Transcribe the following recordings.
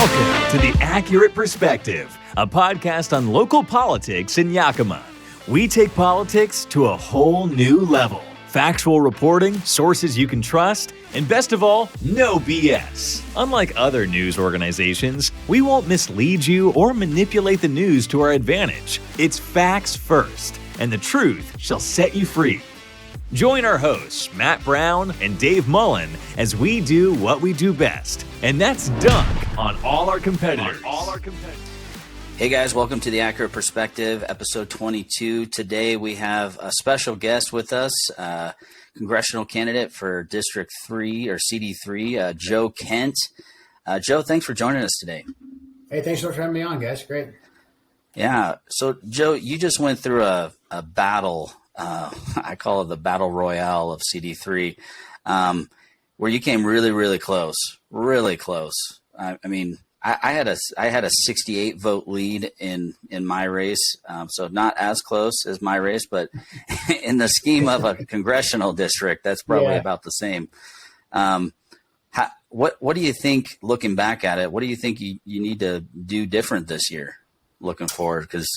Welcome to The Accurate Perspective, a podcast on local politics in Yakima. We take politics to a whole new level. Factual reporting, sources you can trust, and best of all, no BS. Unlike other news organizations, we won't mislead you or manipulate the news to our advantage. It's facts first, and the truth shall set you free. Join our hosts, Matt Brown and Dave Mullen, as we do what we do best, and that's dunk on all our competitors. Hey guys, welcome to The Accurate Perspective, episode 22. Today we have a special guest with us, Congressional candidate for District 3 or CD3, Joe Kent. Joe, thanks for joining us today. Hey, thanks so much for having me on, guys. Great. Yeah. So, Joe, you just went through a battle. I call it the battle royale of CD3, where you came really, really close. Really close. I mean, I had a 68 vote lead in my race, so not as close as my race, but in the scheme of a congressional district, that's probably about the same. What do you think, looking back at it, what do you think you need to do different this year, looking forward? Because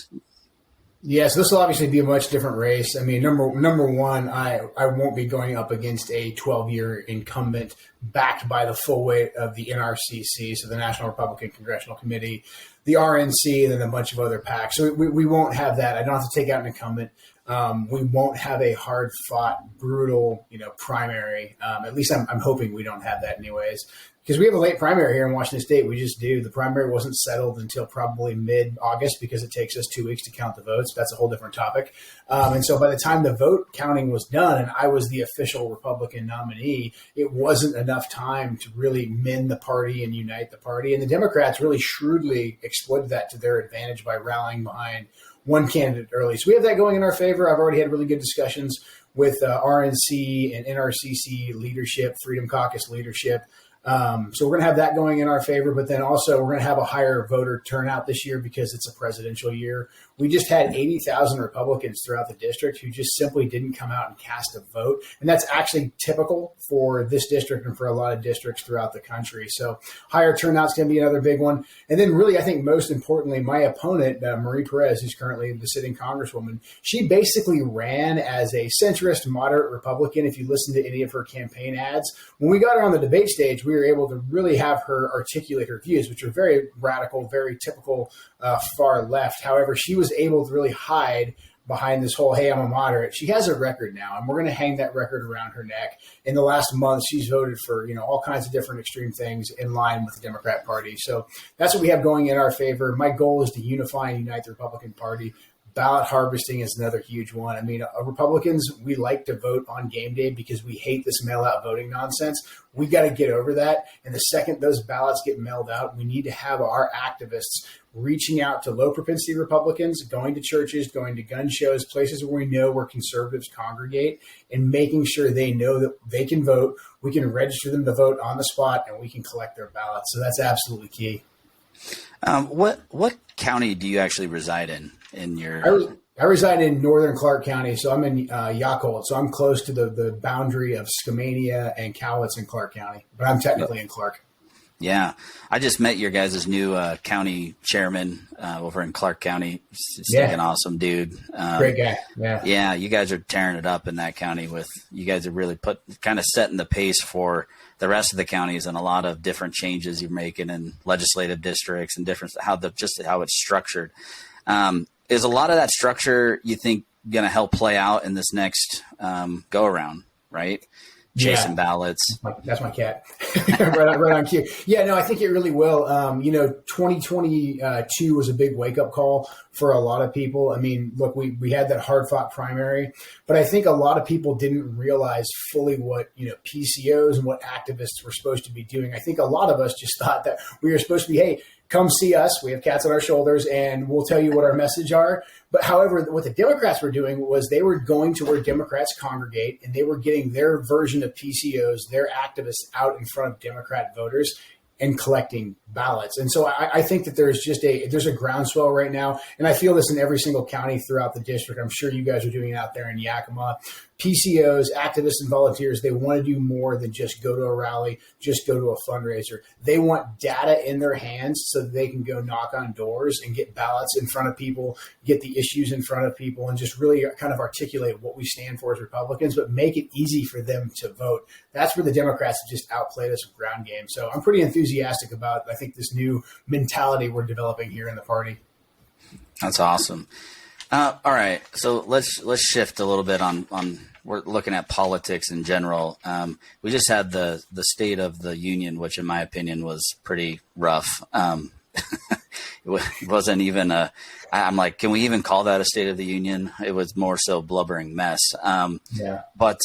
so this will obviously be a much different race. I mean, number one, I won't be going up against a 12-year incumbent backed by the full weight of the NRCC, so the National Republican Congressional Committee, the RNC, and then a bunch of other PACs. So we won't have that. I don't have to take out an incumbent. We won't have a hard-fought, brutal, primary. At least I'm hoping we don't have that anyways. Because we have a late primary here in Washington State. We just do. The primary wasn't settled until probably mid-August because it takes us 2 weeks to count the votes. That's a whole different topic. And so by the time the vote counting was done and I was the official Republican nominee, it wasn't enough time to really mend the party and unite the party. And the Democrats really shrewdly exploited that to their advantage by rallying behind one candidate early. So we have that going in our favor. I've already had really good discussions with RNC and NRCC leadership, Freedom Caucus leadership. So we're going to have that going in our favor, but then also we're going to have a higher voter turnout this year because it's a presidential year. We just had 80,000 Republicans throughout the district who just simply didn't come out and cast a vote. And that's actually typical for this district and for a lot of districts throughout the country. So higher turnout's going to be another big one. And then really, I think most importantly, my opponent, Marie Perez, who's currently the sitting congresswoman, she basically ran as a centrist, moderate Republican. If you listen to any of her campaign ads, when we got her on the debate stage, we were able to really have her articulate her views, which are very radical, very typical far left. However, she was able to really hide behind this whole, hey, I'm a moderate. She has a record now, and we're going to hang that record around her neck. In the last month, she's voted for all kinds of different extreme things in line with the Democrat Party. So that's what we have going in our favor. My goal is to unify and unite the Republican Party. Ballot harvesting is another huge one. I mean, Republicans, we like to vote on game day because we hate this mail-out voting nonsense. We got to get over that. And the second those ballots get mailed out, we need to have our activists reaching out to low-propensity Republicans, going to churches, going to gun shows, places where we know where conservatives congregate, and making sure they know that they can vote. We can register them to vote on the spot, and we can collect their ballots. So that's absolutely key. what county do you actually reside in your? I reside in northern Clark County, so I'm in Yacolt, so I'm close to the boundary of Skamania and Cowlitz in Clark County, but I'm technically in Clark. Yeah, I just met your guys' new county chairman over in Clark County. He's like an awesome dude. Great guy. Yeah, you guys are tearing it up in that county. You guys are really kind of setting the pace for the rest of the counties and a lot of different changes you're making in legislative districts and different how it's structured. Is a lot of that structure you think going to help play out in this next go around, right? Chasing ballots. That's my cat. right on cue. Yeah, no, I think it really will. 2022 was a big wake up call for a lot of people. I mean, look, we had that hard fought primary, but I think a lot of people didn't realize fully what, PCOs and what activists were supposed to be doing. I think a lot of us just thought that we were supposed to be, hey, come see us. We have cats on our shoulders and we'll tell you what our message are. But however, what the Democrats were doing was they were going to where Democrats congregate and they were getting their version of PCOs, their activists out in front of Democrat voters and collecting ballots. And so I think that there's a groundswell right now. And I feel this in every single county throughout the district. I'm sure you guys are doing it out there in Yakima. PCOs, activists, and volunteers, they want to do more than just go to a rally, just go to a fundraiser. They want data in their hands so that they can go knock on doors and get ballots in front of people, get the issues in front of people, and just really kind of articulate what we stand for as Republicans, but make it easy for them to vote. That's where the Democrats have just outplayed us with ground game. So I'm pretty enthusiastic about, I think, this new mentality we're developing here in the party. That's awesome. All right, so let's shift a little bit on we're looking at politics in general. We just had the State of the Union, which in my opinion was pretty rough. It wasn't even I'm like, can we even call that a State of the Union? It was more so blubbering mess. But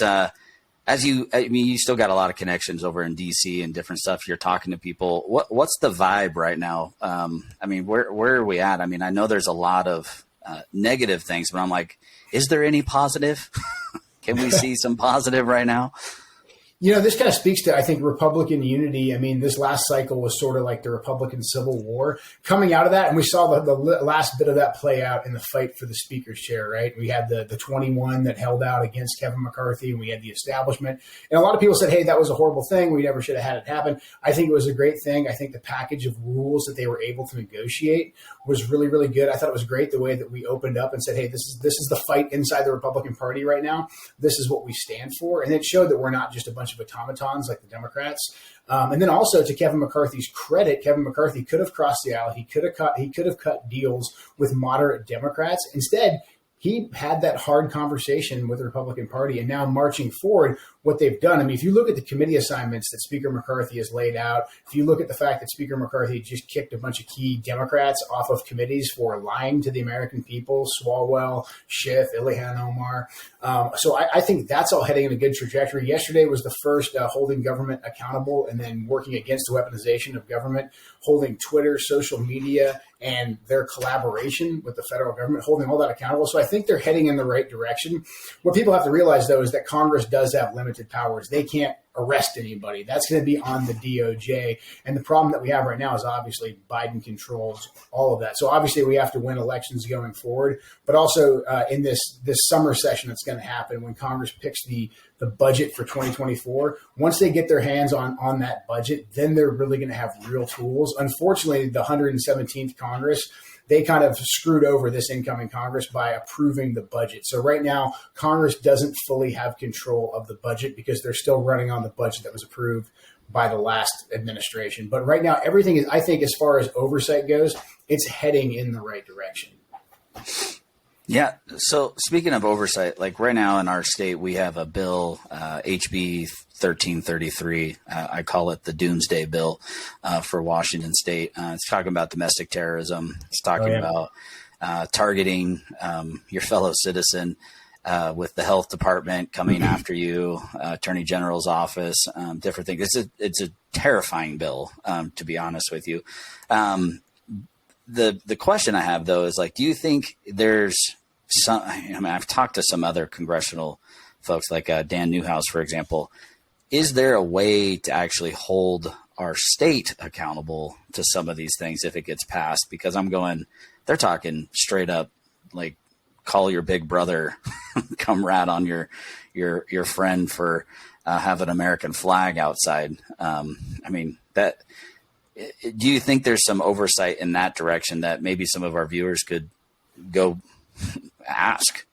you still got a lot of connections over in DC and different stuff. You're talking to people. What's the vibe right now? Where are we at? I know there's a lot of negative things, but I'm like, is there any positive? Can we see some positive right now? This kind of speaks to, I think, Republican unity. This last cycle was sort of like the Republican Civil War. Coming out of that, and we saw the last bit of that play out in the fight for the speaker's chair, right? We had the 21 that held out against Kevin McCarthy, and we had the establishment. And a lot of people said, hey, that was a horrible thing. We never should have had it happen. I think it was a great thing. I think the package of rules that they were able to negotiate was really, really good. I thought it was great the way that we opened up and said, hey, this is the fight inside the Republican Party right now. This is what we stand for. And it showed that we're not just a bunch of automatons like the Democrats. And then also, to Kevin McCarthy's credit, Kevin McCarthy could have crossed the aisle. He could have cut deals with moderate Democrats. Instead, he had that hard conversation with the Republican Party, and now marching forward, what they've done. If you look at the committee assignments that Speaker McCarthy has laid out, if you look at the fact that Speaker McCarthy just kicked a bunch of key Democrats off of committees for lying to the American people, Swalwell, Schiff, Ilhan Omar. So I think that's all heading in a good trajectory. Yesterday was the first holding government accountable and then working against the weaponization of government, holding Twitter, social media, and their collaboration with the federal government, holding all that accountable. So I think they're heading in the right direction. What people have to realize, though, is that Congress does have limited powers. They can't arrest anybody. That's going to be on the DOJ. And the problem that we have right now is obviously Biden controls all of that. So obviously we have to win elections going forward, but also in this summer session that's going to happen when Congress picks the budget for 2024. Once they get their hands on that budget, then they're really going to have real tools. Unfortunately, the 117th Congress, they kind of screwed over this incoming Congress by approving the budget. So right now, Congress doesn't fully have control of the budget because they're still running on the budget that was approved by the last administration. But right now, everything is, I think, as far as oversight goes, it's heading in the right direction. Yeah. So speaking of oversight, like right now in our state, we have a bill, HB 1333. I call it the Doomsday Bill for Washington State. It's talking about domestic terrorism. It's talking about targeting your fellow citizen with the health department coming after you, Attorney General's office, different things. It's a terrifying bill, to be honest with you. The question I have, though, is like, do you think there's some, I've talked to some other congressional folks like Dan Newhouse, for example. Is there a way to actually hold our state accountable to some of these things if it gets passed? Because they're talking straight up, like, call your big brother, come rat on your friend for have an American flag outside. Do you think there's some oversight in that direction that maybe some of our viewers could go ask?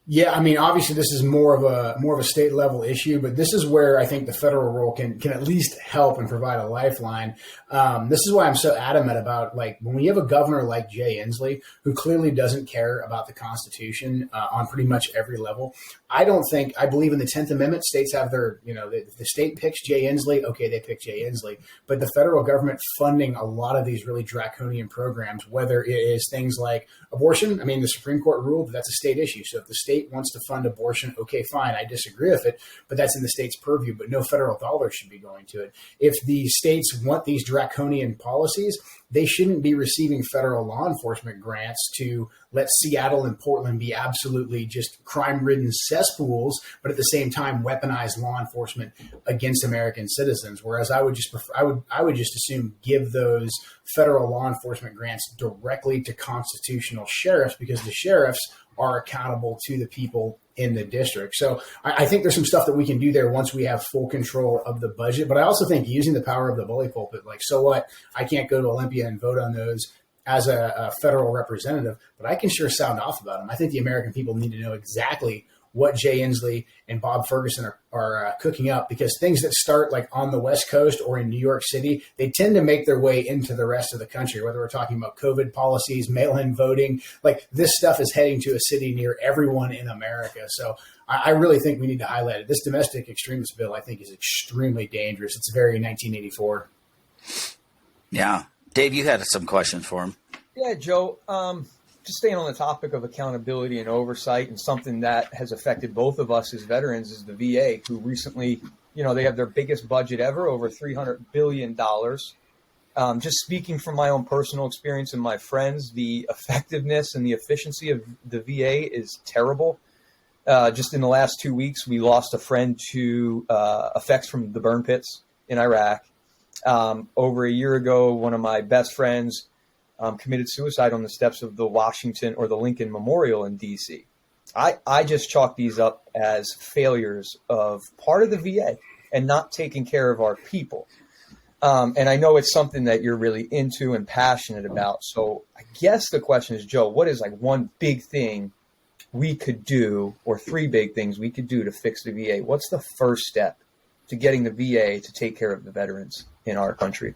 Yeah, obviously this is more of a state level issue, but this is where I think the federal role can at least help and provide a lifeline. This is why I'm so adamant about, like, when we have a governor like Jay Inslee, who clearly doesn't care about the Constitution on pretty much every level. I believe in the 10th Amendment. States have their, the state picks Jay Inslee. Okay, they pick Jay Inslee. But the federal government funding a lot of these really draconian programs, whether it is things like abortion. The Supreme Court ruled that that's a state issue. So if the state wants to fund abortion, okay, fine, I disagree with it, but that's in the state's purview, but no federal dollars should be going to it. If the states want these draconian policies, they shouldn't be receiving federal law enforcement grants to let Seattle and Portland be absolutely just crime-ridden cesspools, but at the same time weaponize law enforcement against American citizens. Whereas I would just assume give those federal law enforcement grants directly to constitutional sheriffs, because the sheriffs are accountable to the people in the district. So I think there's some stuff that we can do there once we have full control of the budget. But I also think using the power of the bully pulpit, like, so what? I can't go to Olympia and vote on those as a federal representative, but I can sure sound off about them. I think the American people need to know exactly what Jay Inslee and Bob Ferguson are cooking up, because things that start like on the West Coast or in New York City, they tend to make their way into the rest of the country, whether we're talking about COVID policies, mail-in voting, like this stuff is heading to a city near everyone in America. So I really think we need to highlight it. This domestic extremist bill, I think, is extremely dangerous. It's very 1984. Yeah. Dave, you had some questions for him. Yeah, Joe. Just staying on the topic of accountability and oversight, and something that has affected both of us as veterans is the VA, who recently, they have their biggest budget ever, over $300 billion. Just speaking from my own personal experience and my friends, the effectiveness and the efficiency of the VA is terrible. Just in the last 2 weeks, we lost a friend to effects from the burn pits in Iraq. Over a year ago, one of my best friends committed suicide on the steps of the Washington or the Lincoln Memorial in D.C. I just chalk these up as failures of part of the VA and not taking care of our people. And I know it's something that you're really into and passionate about. So I guess the question is, Joe, what is like one big thing we could do, or three big things we could do to fix the VA? What's the first step to getting the VA to take care of the veterans in our country?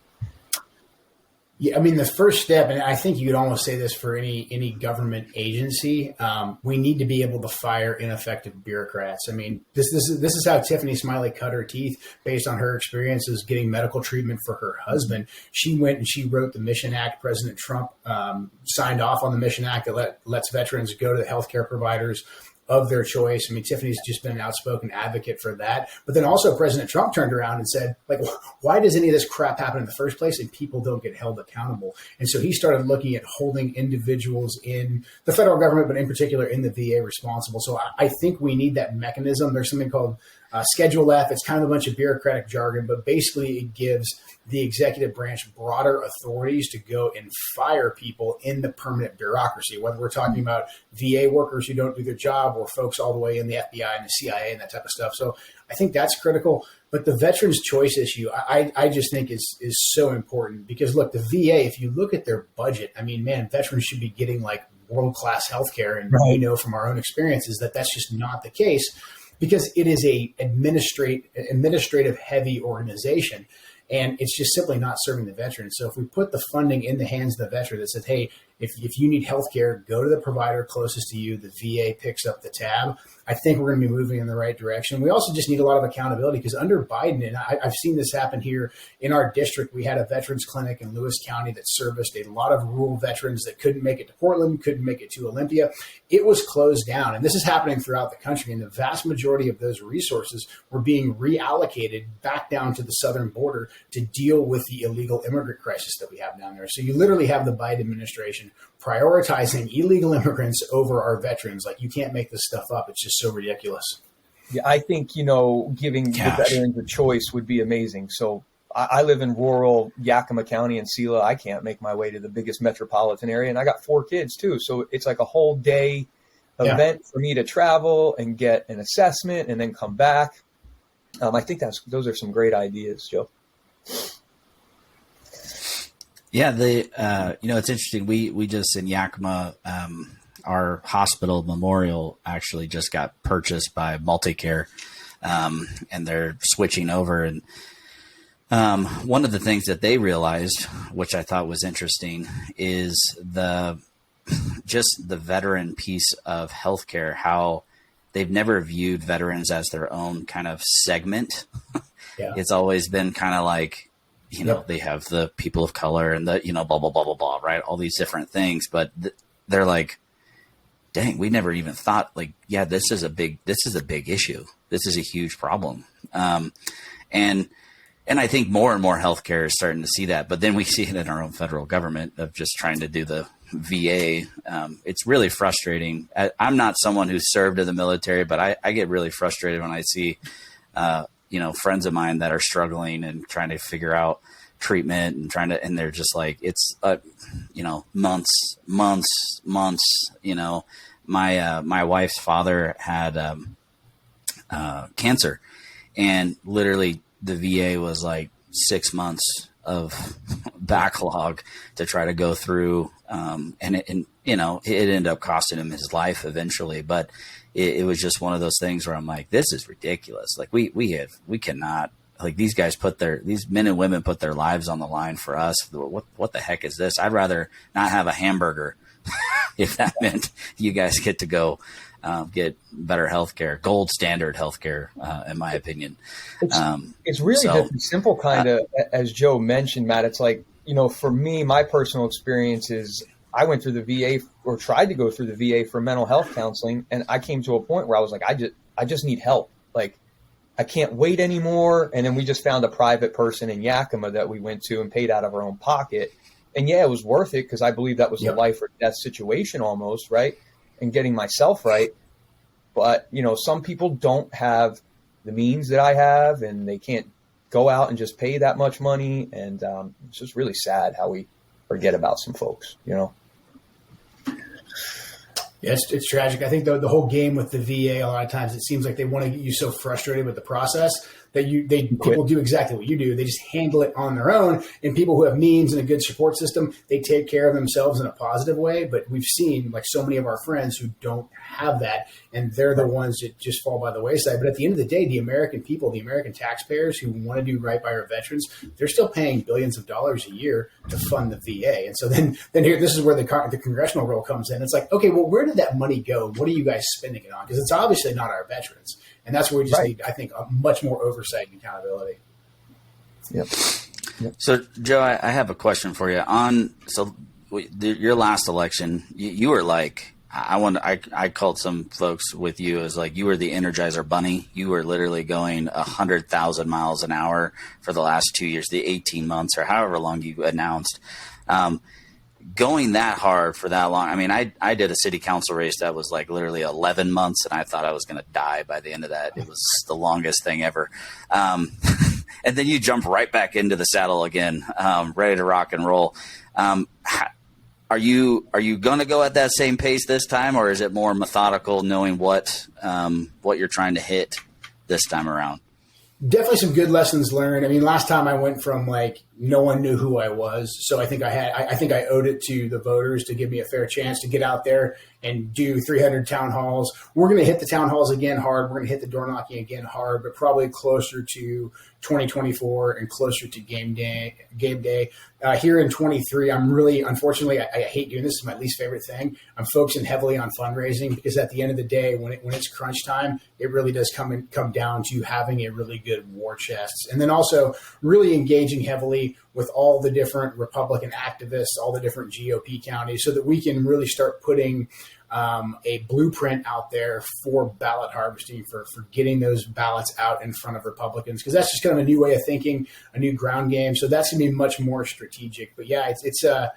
Yeah, I mean, the first step, and I think you could almost say this for any government agency, we need to be able to fire ineffective bureaucrats. I mean, this is how Tiffany Smiley cut her teeth based on her experiences getting medical treatment for her husband. She went and she wrote the Mission Act. President Trump signed off on the Mission Act that lets veterans go to the healthcare providers of their choice. I mean, Tiffany's just been an outspoken advocate for that. But then also President Trump turned around and said, like, why does any of this crap happen in the first place and people don't get held accountable? And so he started looking at holding individuals in the federal government, but in particular in the VA, responsible. So I think we need that mechanism. There's something called Schedule F. It's kind of a bunch of bureaucratic jargon, but basically it gives the executive branch broader authorities to go and fire people in the permanent bureaucracy, whether we're talking about VA workers who don't do their job or folks all the way in the FBI and the CIA and that type of stuff. So I think that's critical. But the veterans' choice issue, I just think is so important, because, look, the VA, if you look at their budget, I mean, man, veterans should be getting like world-class healthcare. And we know from our own experiences that that's just not the case, because it is a administrative heavy organization. And it's just simply not serving the veteran. So if we put the funding in the hands of the veteran that says, hey, if you need healthcare, go to the provider closest to you, the VA picks up the tab, I think we're going to be moving in the right direction. We also just need a lot of accountability, because under Biden, and I've seen this happen here in our district, we had a veterans clinic in Lewis County that serviced a lot of rural veterans that couldn't make it to Portland, couldn't make it to Olympia. It was closed down. And this is happening throughout the country. And the vast majority of those resources were being reallocated back down to the southern border to deal with the illegal immigrant crisis that we have down there. So you literally have the Biden administration prioritizing illegal immigrants over our veterans. Like, you can't make this stuff up. It's just so ridiculous. Yeah, I think, giving the veterans a choice would be amazing. So I live in rural Yakima County and Selah. I can't make my way to the biggest metropolitan area. And I got 4 kids too. So it's like a whole day event for me to travel and get an assessment and then come back. I think those are some great ideas, Joe. Yeah, it's interesting. We just in Yakima, our hospital memorial actually just got purchased by Multicare, and they're switching over. And one of the things that they realized, which I thought was interesting, is the veteran piece of healthcare. How they've never viewed veterans as their own kind of segment. Yeah. It's always been kind of like, they have the people of color and the, blah, blah, blah, blah, blah, right? All these different things. But they're like, dang, we never even thought, like, yeah, this is a big issue. This is a huge problem. And I think more and more healthcare is starting to see that. But then we see it in our own federal government of just trying to do the VA. It's really frustrating. I'm not someone who served in the military, but I get really frustrated when I see, friends of mine that are struggling and trying to figure out treatment and they're just like, it's, months, my wife's father had cancer, and literally the VA was like 6 months of backlog to try to go through. And it ended up costing him his life eventually, but it was just one of those things where I'm like, this is ridiculous. Like we cannot, like these men and women put their lives on the line for us. What the heck is this? I'd rather not have a hamburger if that meant you guys get to go get better healthcare, gold standard healthcare, in my opinion. It's really just simple, kind of, as Joe mentioned, Matt. It's like, for me, my personal experience is I went through the VA, or tried to go through the VA for mental health counseling, and I came to a point where I was like, I just need help. Like, I can't wait anymore. And then we just found a private person in Yakima that we went to and paid out of our own pocket. And yeah, it was worth it, because I believe that was a life or death situation almost, right? And getting myself right. But, some people don't have the means that I have, and they can't go out and just pay that much money. And it's just really sad how we forget about some folks, Yeah, it's tragic. I think the whole game with the VA, a lot of times it seems like they want to get you so frustrated with the process that people do exactly what you do. They just handle it on their own. And people who have means and a good support system, they take care of themselves in a positive way. But we've seen, like, so many of our friends who don't have that, and they're the ones that just fall by the wayside. But at the end of the day, the American people, the American taxpayers who want to do right by our veterans, they're still paying billions of dollars a year to fund the VA. And so then here, this is where the congressional role comes in. It's like, okay, well, where did that money go? What are you guys spending it on? Because it's obviously not our veterans. And that's where we just need, I think, a much more oversight and accountability. Yep. So, Joe, I have a question for you. Your last election, you were like, I called some folks with you as like, you were the Energizer Bunny. You were literally going 100,000 miles an hour for the last 2 years, the 18 months or however long you announced. Going that hard for that long. I mean, I did a city council race that was like literally 11 months, and I thought I was going to die by the end of that. It was the longest thing ever. And then you jump right back into the saddle again, ready to rock and roll. Are you going to go at that same pace this time, or is it more methodical, knowing what you're trying to hit this time around? Definitely some good lessons learned. I mean, last time I went from like no one knew who I was, so I think I owed it to the voters to give me a fair chance to get out there and do 300 town halls. We're going to hit the town halls again hard. We're going to hit the door knocking again hard, but probably closer to 2024 and closer to game day. Here in 23, I'm really, unfortunately, I hate doing this. It's my least favorite thing. I'm focusing heavily on fundraising, because at the end of the day, when it's crunch time, it really does come down to having a really good war chest. And then also really engaging heavily with all the different Republican activists, all the different GOP counties, so that we can really start putting a blueprint out there for ballot harvesting, for getting those ballots out in front of Republicans, because that's just kind of a new way of thinking, a new ground game. So that's going to be much more strategic. But yeah, it's a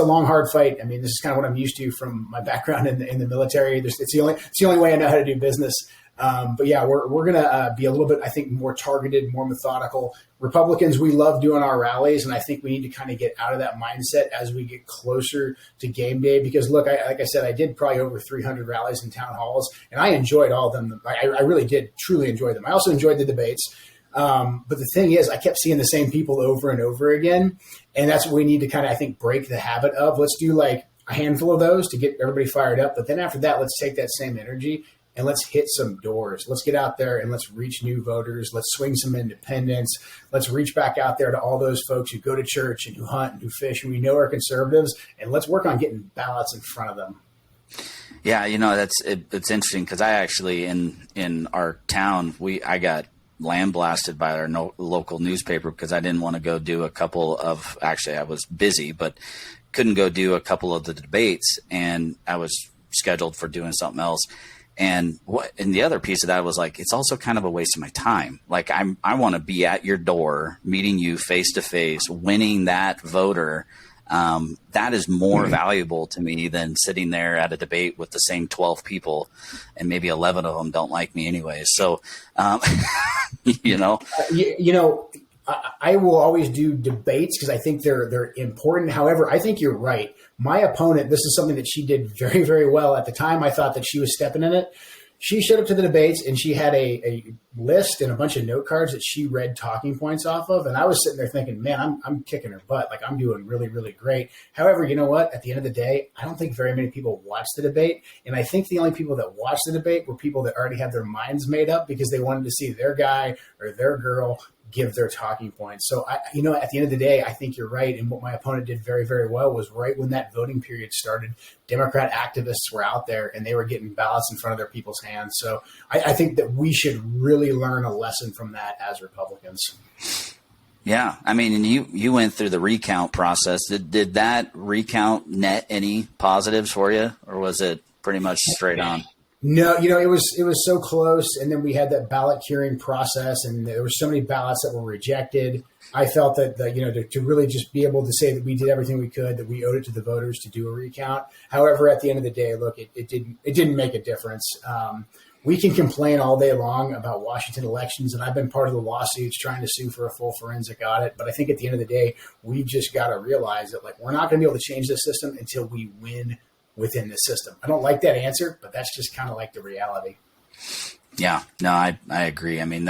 long, hard fight. I mean, this is kind of what I'm used to from my background in the military. It's the only way I know how to do business. But yeah, we're going to be a little bit, I think, more targeted, more methodical. Republicans, we love doing our rallies, and I think we need to kind of get out of that mindset as we get closer to game day. Because look, like I said, I did probably over 300 rallies and town halls, and I enjoyed all of them. I really did truly enjoy them. I also enjoyed the debates. But the thing is, I kept seeing the same people over and over again. And that's what we need to kind of, I think, break the habit of. Let's do like a handful of those to get everybody fired up. But then after that, let's take that same energy and let's hit some doors. Let's get out there and let's reach new voters. Let's swing some independents. Let's reach back out there to all those folks who go to church and who hunt and who fish and we know are conservatives. And let's work on getting ballots in front of them. Yeah, it's interesting, because I actually in our town, I got lambasted by our local newspaper because I didn't want to go do a couple of, actually I was busy, but couldn't go do a couple of the debates, and I was scheduled for doing something else. And the other piece of that was like, it's also kind of a waste of my time. Like I want to be at your door, meeting you face to face, winning that voter. That is more valuable to me than sitting there at a debate with the same 12 people, and maybe 11 of them don't like me anyway. So, I will always do debates because I think they're important. However, I think you're right. My opponent, this is something that she did very, very well. At the time, I thought that she was stepping in it. She showed up to the debates and she had a list and a bunch of note cards that she read talking points off of. And I was sitting there thinking, man, I'm kicking her butt. Like, I'm doing really, really great. However, you know what? At the end of the day, I don't think very many people watched the debate. And I think the only people that watched the debate were people that already had their minds made up because they wanted to see their guy or their girl give their talking points. So, at the end of the day, I think you're right. And what my opponent did very, very well was right when that voting period started, Democrat activists were out there and they were getting ballots in front of their people's hands. So I think that we should really learn a lesson from that as Republicans. Yeah. I mean, and you went through the recount process. Did that recount net any positives for you, or was it pretty much straight on? No, it was so close. And then we had that ballot curing process and there were so many ballots that were rejected. I felt that, to really just be able to say that we did everything we could, that we owed it to the voters to do a recount. However, at the end of the day, look, it didn't make a difference. We can complain all day long about Washington elections, and I've been part of the lawsuits trying to sue for a full forensic audit. But I think at the end of the day, we've just got to realize that, we're not going to be able to change the system until we win within the system. I don't like that answer, but that's just kind of like the reality. Yeah, no, I agree. I mean,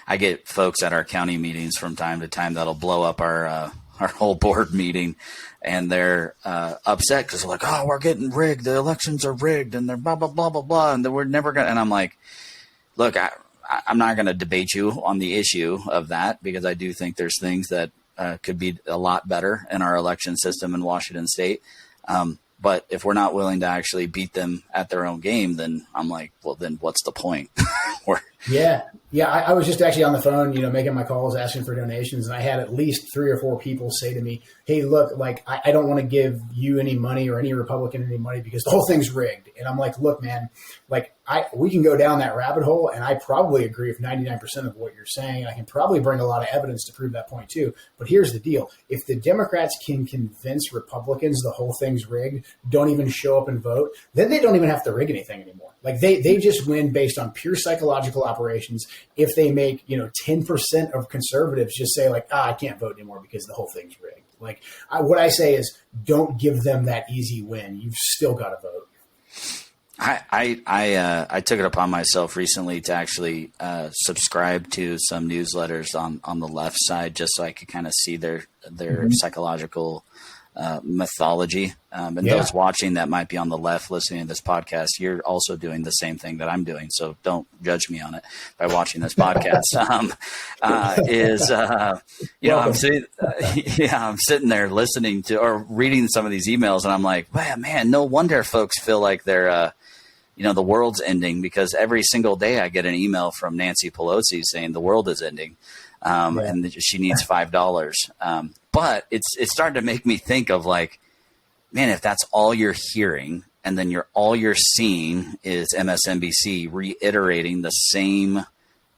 I get folks at our county meetings from time to time that'll blow up our whole board meeting, and they're upset because they're like, "Oh, we're getting rigged. The elections are rigged, and they're blah blah blah blah blah, and we're never gonna." And I'm like, "Look, I'm not going to debate you on the issue of that because I do think there's things that could be a lot better in our election system in Washington State." But if we're not willing to actually beat them at their own game, then I'm like, well, then what's the point? Yeah. I was just actually on the phone, making my calls, asking for donations. And I had at least 3 or 4 people say to me, hey, look, I don't want to give you any money or any Republican any money because the whole thing's rigged. And I'm like, look, man, we can go down that rabbit hole. And I probably agree with 99% of what you're saying. I can probably bring a lot of evidence to prove that point too. But here's the deal. If the Democrats can convince Republicans the whole thing's rigged, don't even show up and vote, then they don't even have to rig anything anymore. They just win based on pure psychological operations. If they make, 10% of conservatives just say I can't vote anymore because the whole thing's rigged. What I say is don't give them that easy win. You've still got to vote. I took it upon myself recently to actually subscribe to some newsletters on the left side just so I could kind of see their psychological mythology. Those watching that might be on the left listening to this podcast, you're also doing the same thing that I'm doing. So don't judge me on it by watching this podcast. I'm sitting there listening to or reading some of these emails and I'm like, man, no wonder folks feel like they're, the world's ending because every single day I get an email from Nancy Pelosi saying the world is ending. And that she needs $5. But it's starting to make me think of man, if that's all you're hearing and then all you're seeing is MSNBC reiterating the same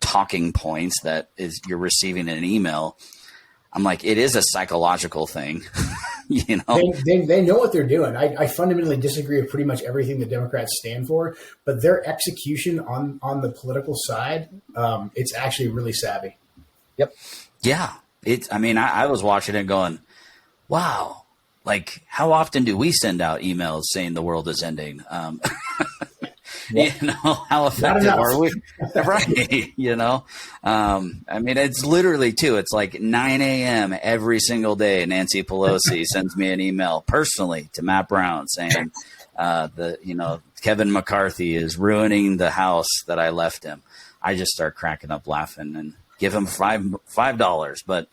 talking points that you're receiving in an email, I'm like, it is a psychological thing. They know what they're doing. I fundamentally disagree with pretty much everything the Democrats stand for, but their execution on the political side, it's actually really savvy. Yep. Yeah. I was watching it going, wow, how often do we send out emails saying the world is ending? How effective are we? Right. It's literally too, it's 9 a.m. every single day. Nancy Pelosi sends me an email personally to Matt Brown saying, Kevin McCarthy is ruining the house that I left him. I just start cracking up laughing and give him $5. But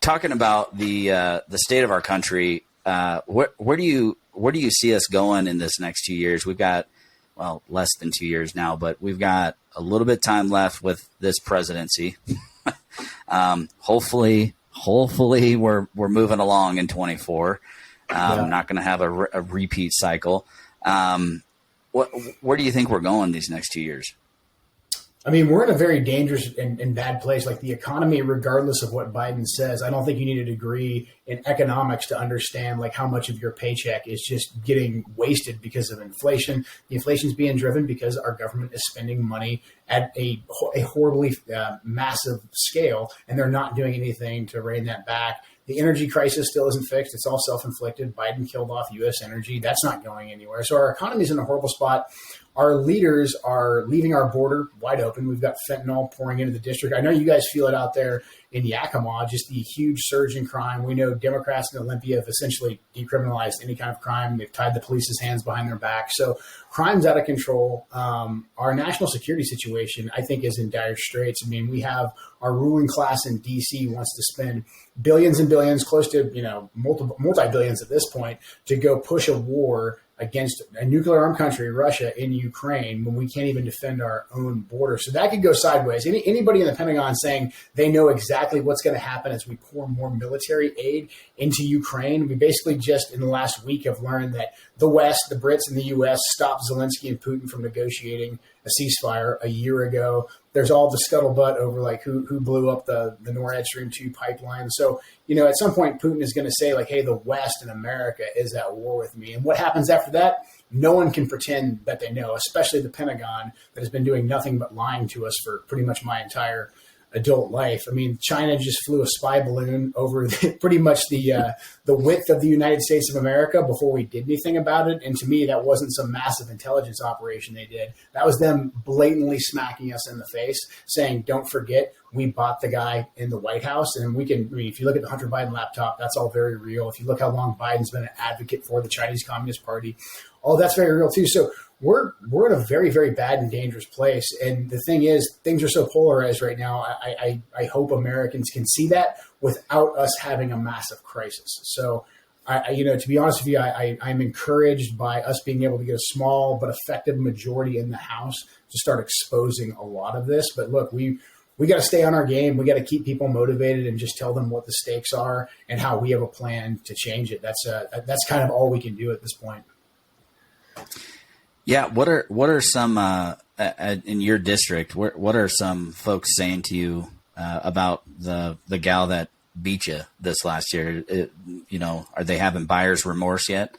talking about the state of our country, where do you see us going in this next 2 years? We've got less than 2 years now, but we've got a little bit of time left with this presidency. Hopefully we're moving along in 24. Not going to have a repeat cycle. Where do you think we're going these next 2 years? We're in a very dangerous and bad place. The economy, regardless of what Biden says, I don't think you need a degree in economics to understand how much of your paycheck is just getting wasted because of inflation. The inflation's being driven because our government is spending money at a horribly massive scale, and they're not doing anything to rein that back. The energy crisis still isn't fixed. It's all self-inflicted. Biden killed off U.S. energy. That's not going anywhere. So our economy is in a horrible spot. Our leaders are leaving our border wide open. We've got fentanyl pouring into the district. I know you guys feel it out there in Yakima, just the huge surge in crime. We know Democrats in Olympia have essentially decriminalized any kind of crime. They've tied the police's hands behind their back. So crime's out of control. Our national security situation, I think, is in dire straits. I mean, we have our ruling class in D.C. wants to spend billions and billions, close to, multi-billions at this point, to go push a war against a nuclear armed country, Russia, in Ukraine, when we can't even defend our own border. So that could go sideways. Anybody in the Pentagon saying they know exactly what's going to happen as we pour more military aid into Ukraine. We basically just in the last week have learned that the West, the Brits and the U.S. stopped Zelensky and Putin from negotiating a ceasefire a year ago. There's all the scuttlebutt over like who blew up the Nord Stream 2 pipeline. So, at some point Putin is going to say like, hey, the West and America is at war with me. And what happens after that? No one can pretend that they know, especially the Pentagon that has been doing nothing but lying to us for pretty much my entire adult life. I mean, China just flew a spy balloon over pretty much the width of the United States of America before we did anything about it. And to me, that wasn't some massive intelligence operation they did. That was them blatantly smacking us in the face, saying, don't forget, we bought the guy in the White House. And if you look at the Hunter Biden laptop, that's all very real. If you look how long Biden's been an advocate for the Chinese Communist Party, all that's very real too. So we're in a very, very bad and dangerous place. And the thing is, things are so polarized right now. I hope Americans can see that without us having a massive crisis. So, to be honest with you, I'm encouraged by us being able to get a small but effective majority in the House to start exposing a lot of this. But look, we got to stay on our game. We got to keep people motivated and just tell them what the stakes are and how we have a plan to change it. That's kind of all we can do at this point. Yeah. What are some in your district? What are some folks saying to you about the gal that beat you this last year? Are they having buyer's remorse yet?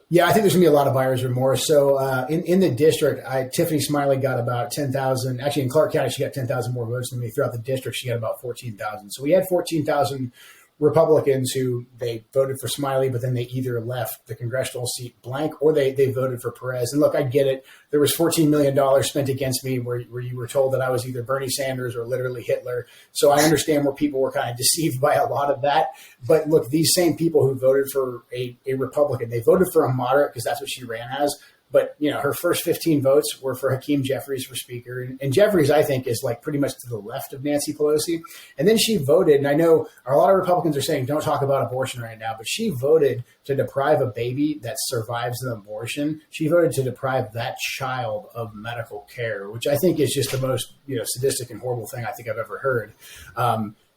Yeah, I think there's gonna be a lot of buyer's remorse. So in the district, Tiffany Smiley got about 10,000. Actually, in Clark County, she got 10,000 more votes than me. Throughout the district, she got about 14,000. So we had 14,000 Republicans who they voted for Smiley, but then they either left the congressional seat blank or they voted for Perez. And look, I get it. There was $14 million spent against me where you were told that I was either Bernie Sanders or literally Hitler. So I understand where people were kind of deceived by a lot of that. But look, these same people who voted for a Republican, they voted for a moderate because that's what she ran as. But, her first 15 votes were for Hakeem Jeffries for speaker. And Jeffries, I think, is like pretty much to the left of Nancy Pelosi. And then she voted, and I know a lot of Republicans are saying, don't talk about abortion right now, but she voted to deprive a baby that survives an abortion. She voted to deprive that child of medical care, which I think is just the most, sadistic and horrible thing I think I've ever heard.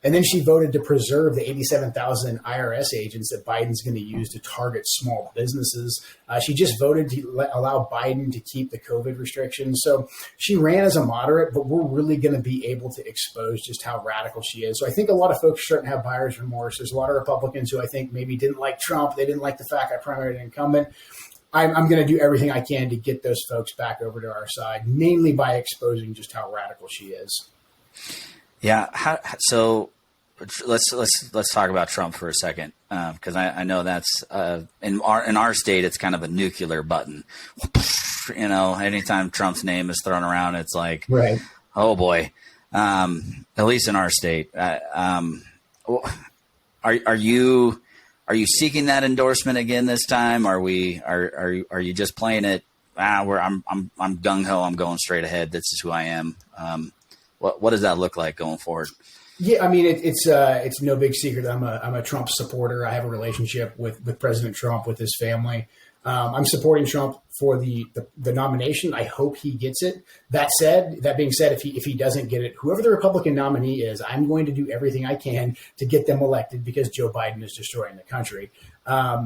And then she voted to preserve the 87,000 IRS agents that Biden's going to use to target small businesses. She just voted to allow Biden to keep the COVID restrictions. So she ran as a moderate, but we're really going to be able to expose just how radical she is. So I think a lot of folks are starting to have buyer's remorse. There's a lot of Republicans who I think maybe didn't like Trump. They didn't like the fact I primaried an incumbent. I'm going to do everything I can to get those folks back over to our side, mainly by exposing just how radical she is. Yeah. So let's talk about Trump for a second, because I know that's in our state it's kind of a nuclear button. Anytime Trump's name is thrown around, it's like, right. Oh boy. At least in our state, are you seeking that endorsement again this time? Are you just playing it? I'm gung ho. I'm going straight ahead. This is who I am. What does that look like going forward? Yeah, I mean, it's no big secret that I'm a Trump supporter. I have a relationship with President Trump, with his family. I'm supporting Trump for the nomination. I hope he gets it. That being said, if he doesn't get it, whoever the Republican nominee is, I'm going to do everything I can to get them elected because Joe Biden is destroying the country.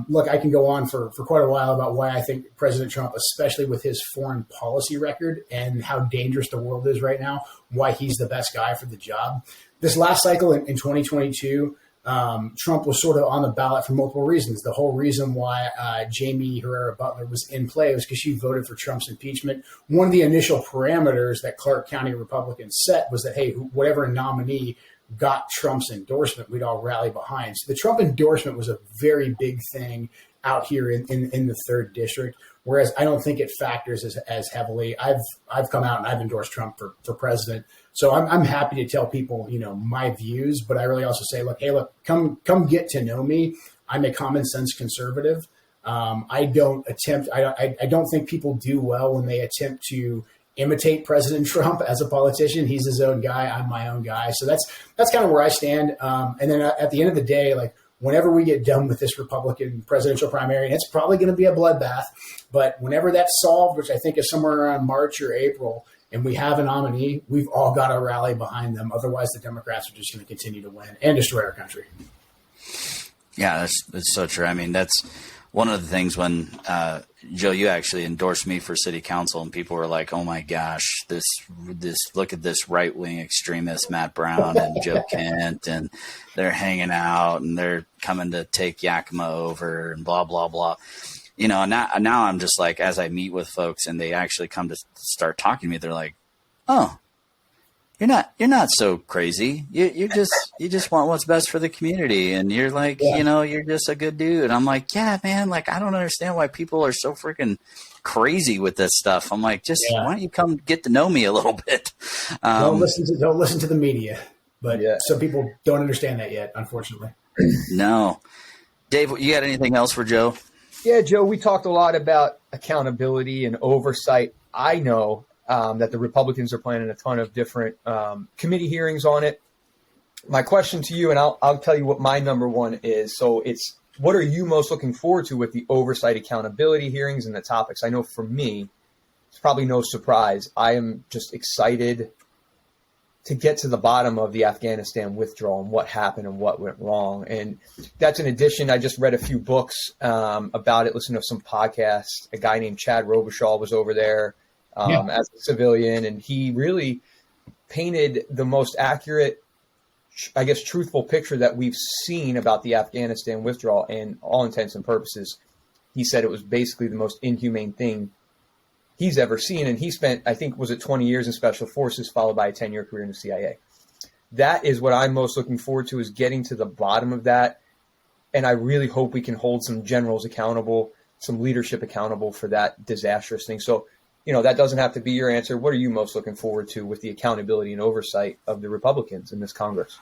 Look, I can go on for quite a while about why I think President Trump, especially with his foreign policy record and how dangerous the world is right now, why he's the best guy for the job. This last cycle in 2022, Trump was sort of on the ballot for multiple reasons. The whole reason why Jamie Herrera Butler was in play was because she voted for Trump's impeachment. One of the initial parameters that Clark County Republicans set was that, hey, whatever nominee got Trump's endorsement, we'd all rally behind. So the Trump endorsement was a very big thing out here in the 3rd district, whereas I don't think it factors as heavily. I've come out and I've endorsed Trump for president. So I'm happy to tell people, my views, but I really also say, come get to know me. I'm a common sense conservative. I don't think people do well when they attempt to imitate President Trump as a politician. He's his own guy. I'm my own guy. So that's kind of where I stand. And then at the end of the day, whenever we get done with this Republican presidential primary, and it's probably going to be a bloodbath, but whenever that's solved, which I think is somewhere around March or April, and we have a nominee, we've all got to rally behind them. Otherwise, the Democrats are just going to continue to win and destroy our country. Yeah, that's so true. I mean, that's one of the things when, Joe, you actually endorsed me for city council, and people were like, oh my gosh, this look at this right-wing extremist, Matt Brown and Joe Kent, and they're hanging out and they're coming to take Yakima over and blah, blah, blah. Now I'm just like, as I meet with folks and they actually come to start talking to me, they're like, oh, you're not so crazy. You just want what's best for the community. And you're like, you're just a good dude. I'm like, yeah, man, I don't understand why people are so freaking crazy with this stuff. I'm like, why don't you come get to know me a little bit? Don't listen to the media, but some people don't understand that yet, unfortunately. No. Dave, you got anything else for Joe? Yeah, Joe, we talked a lot about accountability and oversight. I know that the Republicans are planning a ton of different committee hearings on it. My question to you, and I'll tell you what my number one is. So it's, what are you most looking forward to with the oversight accountability hearings and the topics? I know for me, it's probably no surprise. I am just excited to get to the bottom of the Afghanistan withdrawal and what happened and what went wrong. And that's in addition, I just read a few books about it, listened to some podcasts. A guy named Chad Robichaud was over there as a civilian, and he really painted the most accurate, I guess, truthful picture that we've seen about the Afghanistan withdrawal. And all intents and purposes, he said it was basically the most inhumane thing he's ever seen. And he spent, I think, was it 20 years in special forces, followed by a 10-year career in the CIA. That is what I'm most looking forward to, is getting to the bottom of that. And I really hope we can hold some generals accountable, some leadership accountable for that disastrous thing. So, that doesn't have to be your answer. What are you most looking forward to with the accountability and oversight of the Republicans in this Congress?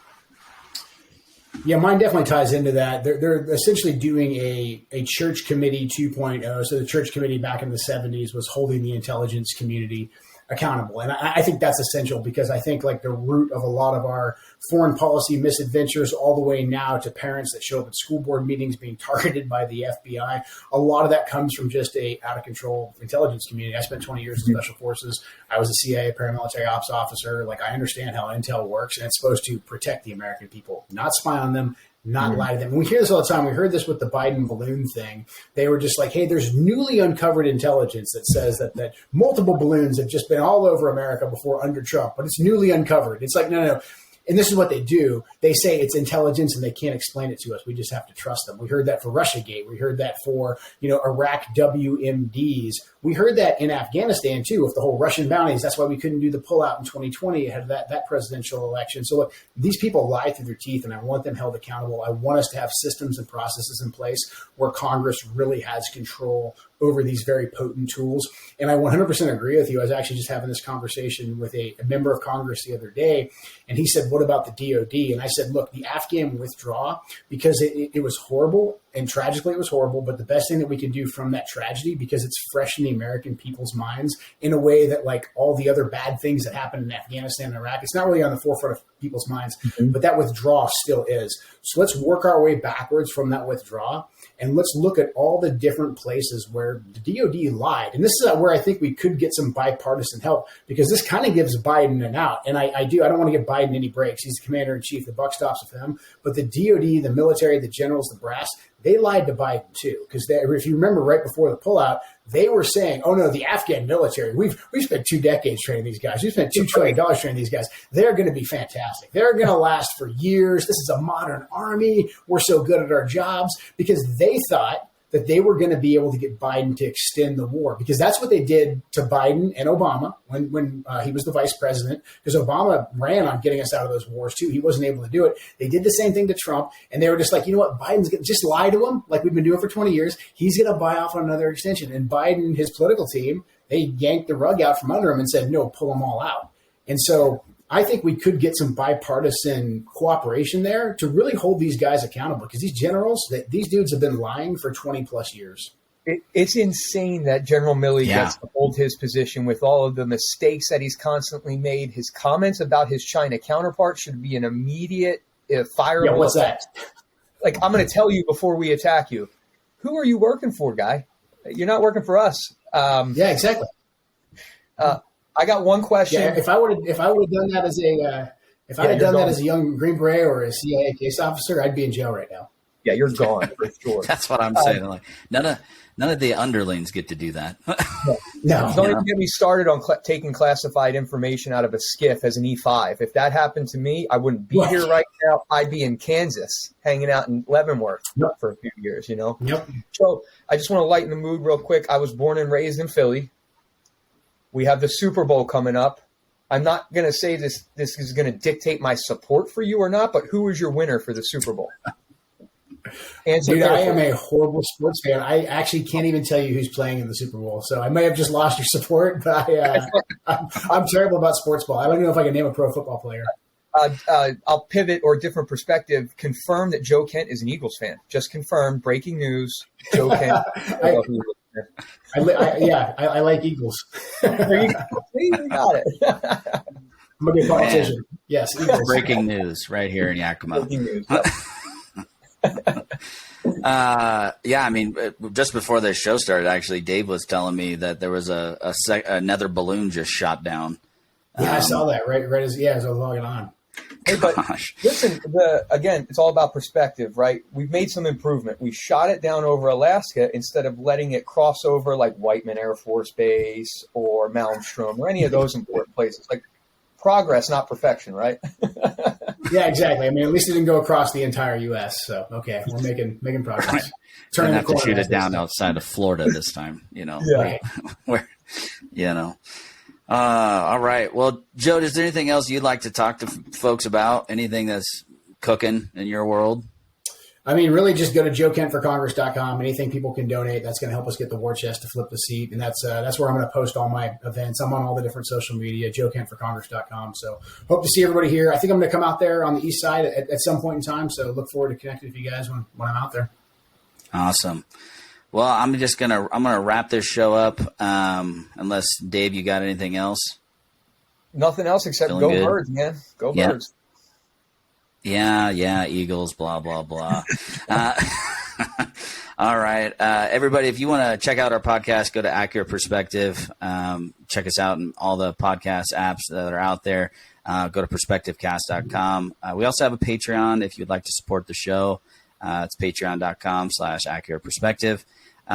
Yeah, mine definitely ties into that. They're essentially doing a church committee 2.0. So the church committee back in the 70s was holding the intelligence community accountable. And I think that's essential, because I think the root of a lot of our foreign policy misadventures, all the way now to parents that show up at school board meetings being targeted by the FBI, a lot of that comes from just a out of control intelligence community. I spent 20 years in special forces. I was a CIA paramilitary ops officer. I understand how intel works, and it's supposed to protect the American people, not spy on them, not lie to them. And we hear this all the time. We heard this with the Biden balloon thing. They were just like, hey, there's newly uncovered intelligence that says that multiple balloons have just been all over America before under Trump, but it's newly uncovered. It's like, no. And this is what they do. They say it's intelligence and they can't explain it to us. We just have to trust them. We heard that for Russiagate. We heard that for, Iraq WMDs. We heard that in Afghanistan too, with the whole Russian bounties. That's why we couldn't do the pullout in 2020 ahead of that presidential election. So look, these people lie through their teeth, and I want them held accountable. I want us to have systems and processes in place where Congress really has control over these very potent tools. And I 100% agree with you. I was actually just having this conversation with a member of Congress the other day, and he said, what about the DOD? And I said, look, the Afghan withdrawal, because it was horrible, and tragically it was horrible, but the best thing that we can do from that tragedy, because it's fresh in the American people's minds in a way that all the other bad things that happened in Afghanistan and Iraq, it's not really on the forefront of people's minds, but that withdrawal still is. So let's work our way backwards from that withdrawal, and let's look at all the different places where the DOD lied. And this is where I think we could get some bipartisan help, because this kind of gives Biden an out. And I don't want to give Biden any breaks. He's the commander in chief. The buck stops with him. But the DOD, the military, the generals, the brass, they lied to Biden too. Because if you remember right before the pullout, they were saying, oh no, the Afghan military, we've spent 2 decades training these guys. We've spent $2 trillion training these guys. They're going to be fantastic. They're going to last for years. This is a modern army. We're so good at our jobs, because they thought that they were going to be able to get Biden to extend the war, because that's what they did to Biden and Obama when he was the vice president, because Obama ran on getting us out of those wars too. He wasn't able to do it. They did the same thing to Trump, and they were just like, you know what, Biden's going to just lie to him like we've been doing for 20 years. He's going to buy off on another extension. And Biden, his political team, they yanked the rug out from under him and said, no, pull them all out. And so I think we could get some bipartisan cooperation there to really hold these guys accountable, because these generals, these dudes have been lying for 20 plus years. It's insane that General Milley gets to hold his position with all of the mistakes that he's constantly made. His comments about his China counterpart should be an immediate fireable. Yeah, what's that? Like, I'm going to tell you before we attack you. Who are you working for, guy? You're not working for us. Yeah, exactly. I got one question. Yeah, if I would have done that as as a young Green Beret or a CIA case officer, I'd be in jail right now. Yeah, you're gone for sure. That's what I'm saying. Like none of the underlings get to do that. No. Don't even get me started on taking classified information out of a skiff as an E5. If that happened to me, I wouldn't be here right now. I'd be in Kansas, hanging out in Leavenworth for a few years. Yep. So I just want to lighten the mood real quick. I was born and raised in Philly. We have the Super Bowl coming up. I'm not going to say this is going to dictate my support for you or not, but who is your winner for the Super Bowl? Dude, I am a horrible sports fan. I actually can't even tell you who's playing in the Super Bowl. So I may have just lost your support, but I'm terrible about sports ball. I don't even know if I can name a pro football player. I'll pivot or different perspective. Confirm that Joe Kent is an Eagles fan. Just confirm. Breaking news. Joe Kent. I like Eagles. There you go. You got it. I'm a good politician. Yes, Eagles. Breaking news right here in Yakima. Breaking news. I mean, just before this show started, actually, Dave was telling me that there was another balloon just shot down. Yeah, I saw that right as I was logging on. Hey, but listen, again, it's all about perspective, right? We've made some improvement. We shot it down over Alaska instead of letting it cross over like Whiteman Air Force Base or Malmstrom or any of those important places. Like progress, not perfection, right? Yeah, exactly. I mean, at least it didn't go across the entire U.S. So, okay, we're making progress. Turning have to shoot it down outside of Florida this time, Yeah. Right. Where, all right. Well, Joe, is there anything else you'd like to talk to folks about? Anything that's cooking in your world? I mean, really just go to joekentforcongress.com. Anything people can donate, that's going to help us get the war chest to flip the seat. And that's where I'm going to post all my events. I'm on all the different social media, joekentforcongress.com. So hope to see everybody here. I think I'm going to come out there on the east side at some point in time. So look forward to connecting with you guys when I'm out there. Awesome. Well, I'm going to wrap this show up. Unless Dave, you got anything else? Nothing else except Feeling go good? Birds, man. Go Birds. Yeah, Eagles, blah, blah, blah. All right. Everybody, if you want to check out our podcast, go to Accurate Perspective. Check us out in all the podcast apps that are out there. Go to perspectivecast.com. We also have a Patreon if you'd like to support the show. It's patreon.com/Accurate Perspective.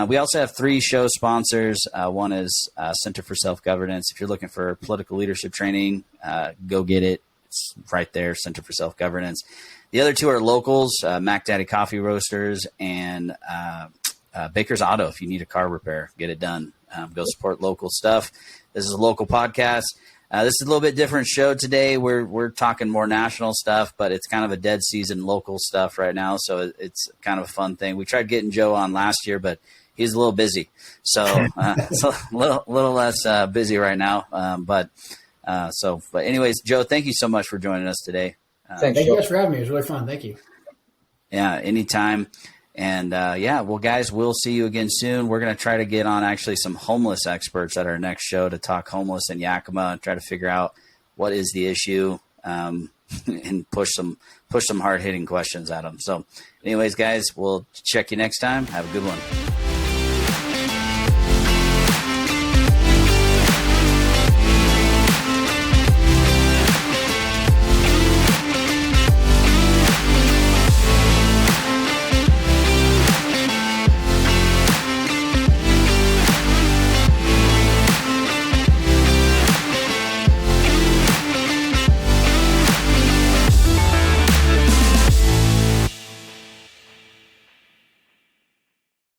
We also have 3 show sponsors. One is Center for Self-Governance. If you're looking for political leadership training, go get it. It's right there, Center for Self-Governance. The other 2 are locals, Mac Daddy Coffee Roasters and Baker's Auto. If you need a car repair, get it done. Go support local stuff. This is a local podcast. This is a little bit different show today. We're talking more national stuff, but it's kind of a dead season local stuff right now, so it's kind of a fun thing. We tried getting Joe on last year, but he's a little busy, so it's a little less busy right now. But anyways, Joe, thank you so much for joining us today. Thank you guys for having me. It was really fun. Thank you. Yeah, anytime. And well, guys, we'll see you again soon. We're going to try to get on actually some homeless experts at our next show to talk homeless in Yakima and try to figure out what is the issue and push some hard hitting questions at them. So anyways, guys, we'll check you next time. Have a good one.